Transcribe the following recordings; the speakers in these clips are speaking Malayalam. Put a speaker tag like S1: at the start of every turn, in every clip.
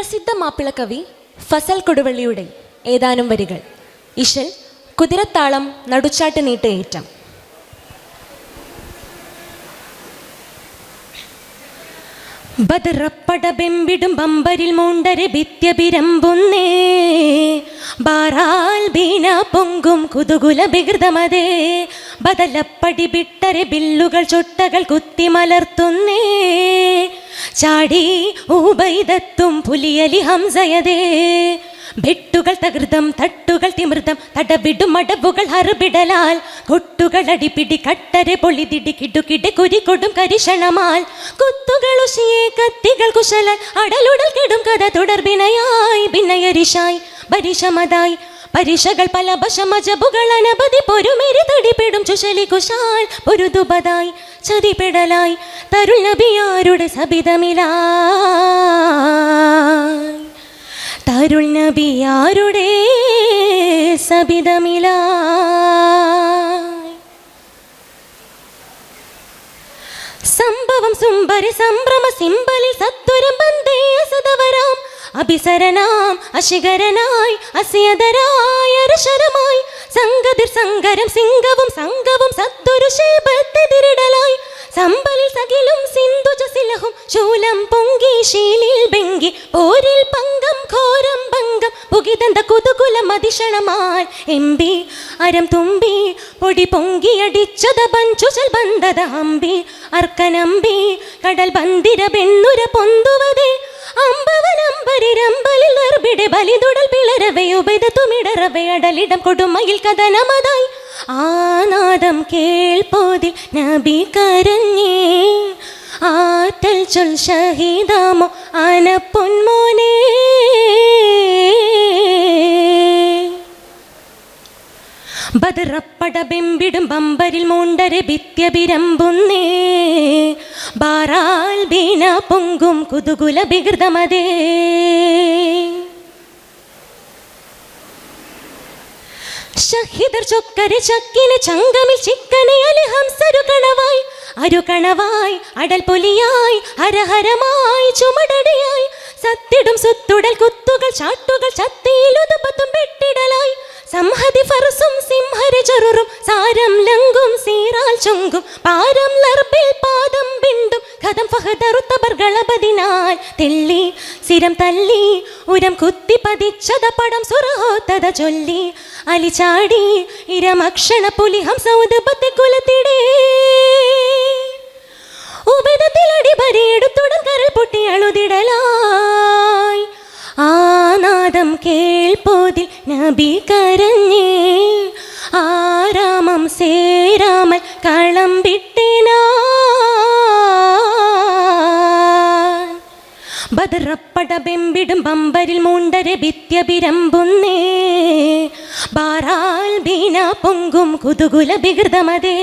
S1: പ്രസിദ്ധ മാപ്പിളക്കവി ഫസൽ കൊടുവള്ളിയുടെ ഏതാനും വരികൾ. ഇശൽ കുതിരത്താളം നടുച്ചാട്ട് നീട്ടേറ്റം. ബദറപ്പട ബെമ്പിടും ബമ്പരിൽ മൂണ്ടരെ ഭിത്യപിരമ്പുന്നേ ബാറാൽ ബീന പൊങ്കും കുതുകുല ബികൃതമതേ ബദലപ്പടി ബിട്ടരെ ബില്ലുകൾ ചൊട്ടകൾ കുത്തി മലർത്തുന്നേ ചാടി ഊബൈദത്തും പുലിയലി ഹംസയതേ ബെട്ടുകൾ തകൃതം തട്ടുകൾ തിമൃതം തടവിടും അടവുകൾ ഹറുബിടലാൽ കൊട്ടുകൾ അടിപിടി കട്ടരെ പൊളിതിടി കിടുകിടെ കുരികൊടും കരിഷണമാൽ കുത്തുകൾ ഉശിയെ കത്തികൾ കുശലൻ അടലുടൽ കെടും കഥ തുടർബിനയായി ഭിന്നയരിശായി പരിശമതായി പരിശകൾ പല ഭശമജബുകൾ അനപതി പൊരുമേരി തടിപിടും ചുശലി കുശാൽ പൊരുതുപതായി ചതിപിടലായി തരുൾ നബിയാരുടെ സബിതമിലായി തരുൾ നബിയാരുടെ സബിതമിലായി സംഭവം സുംബരി സംഭ്രമ സിംബലിൽ സത്വരം ബന്ധേയ സദവരാം അഭിസരനാം അശിഖരനായി അസ്യതരായ അരശരമായി സംഗതിർ സങ്കരം സിംഗവും സംഘവും സത്വരു ശേപത്തെതിരിടലായി സമ്പലിൽ സകിലും സിന്ധുജ സിലഹും ശൂലം പൊങ്കി ശീലിൽ ബെങ്കി പോരിൽ പങ്കം ഘോരം ഭംഗം പുകിതന്ത കുതുകുല മതിഷണമാൽ എമ്പി അരം തുമ്പി പൊടി പൊങ്കിയടിച്ചത പഞ്ചുചൽ ബന്ധത അമ്പി അർക്കനമ്പി കടൽ ബന്ദിര പെണ്ണുര പൊന്തുവതേ അമ്പവനമ്പരിരമ്പലിൽ നിർബിടെ ബലിതുടൽ പിളരവെ ഉപതത്തുമിടറവെ അടലിടം കൊടുമയിൽ കഥനമതായി ആനാദം കേൾപ്പോതിൽ നബി കരഞ്ഞേ ആറ്റൽ ചൊൽ ഷഹീദാമോ ആനപ്പൊന്മോനേ ബദറപ്പട ബെമ്പിടും ബമ്പരിൽ മൂണ്ടരെ ഭിത്യപിരമ്പുന്നേ ബാറാൽ ബീന പൊങ്കും കുതുകുല ബികൃതമതേ ഷഹിദർ ചൊക്കരെ ചക്കിന് ചങ്കമിൽ ചിക്കനെ അലി ഹംസരു കണവായി അരുകണവായി അടൽ പൊലിയായി ഹരഹരമായി ചുമടടിയായി സത്തിടും സുത്തുടൽ കുത്തുകൾ ചാട്ടുകൾ ചത്തിയിലുതുപത്തും പെട്ടിടലായി സംഹതി ഫർസും സിംഹര ചെറുറും സാരം ലങ്കും സീറാൽ ചുങ്കും പാരം ലർബിൽ പാദം ബിണ്ടും കഥം ഫഹദറുത്തബർഗളപതിനാൽ തെല്ലി സിരം തല്ലി ഉരം കുത്തി പതിച്ചത പടം സുറഹോത്തത ചൊല്ലി അലിചാടി ഇരമക്ഷണ പുലി ഹംസൗദപത്തെ കുലത്തിടേ ഉപതത്തിലടി പരിയെടുത്തുടൻ കരൾ പൊട്ടി അളുതിടലായി ആനാദം കേൾപ്പോതിൽ നബി കരഞ്ഞേ ആരാമം സേരാമൽ കളം വിട്ടിനാൻ ബദറപ്പട ബെമ്പിടും ബമ്പരിൽ മൂണ്ടരെ ഭിത്യപിരമ്പുന്നേ ബാറാൽ ബീന പൊങ്കും കുതുകുല ബികൃതമതേ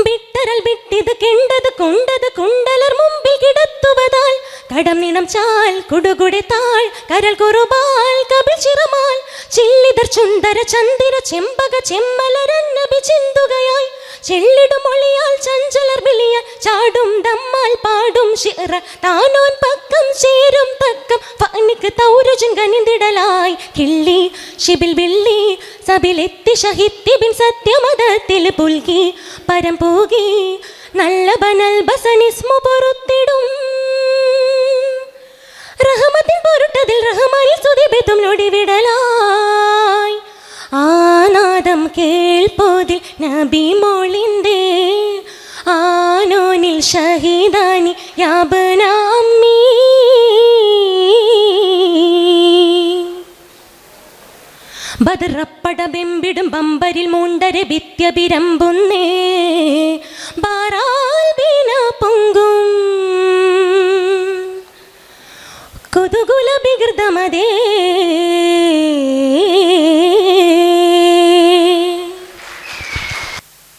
S1: ബിട്ടരൽ ബിട്ടിത് കെണ്ടത് കൊണ്ടത് കുണ്ടലർ മുമ്പിൽ കിടത്തുവതാൽ കടം നിണം ചാൽ കുടുകുടെ താൾ കരൽ കുറുപാൽ കപിൽ ചിറമാൽ ചില്ലിതർ ചുന്ദര ചന്ദിര ചെമ്പക ചെമ്മലരന്നബി ചിന്തുകയായി ചെല്ലിടും ഒളിയാൽ ചഞ്ചലർ വിളിയാൽ ചാടും ദമ്മാൽ പാടും ഷിറ താനോൻ പക്കം ചേരും തക്കം ഫനിക്ക് തൗരജുൻ കനിന്തിടലായി കിള്ളി ശിബിൽ വിള്ളി സബിലെത്തി ഷഹിത്തി ബിൻ സത്യമതത്തിൽ പുൽകി പരം പൂകി നല്ല ബനൽ ബസനിസ്മു പൊറുത്തിടും റഹമത്തിൻ പൊരുട്ടതിൽ റഹമാനിൽ സുതിബിതും നൊടിവിടലായി ആനാദം കേൾപ്പോതിൽ നബി മോളിന്തേ ആനോനിൽ ഷഹീദാനി യാബന അമ്മീ ബദറപ്പട ബെമ്പിടും ബമ്പരിൽ മൂണ്ടരെ ഭിത്യപിരമ്പുന്നേ ബാറാൽ ബീന പൊങ്കും കുതുകുല ബികൃതമതേ.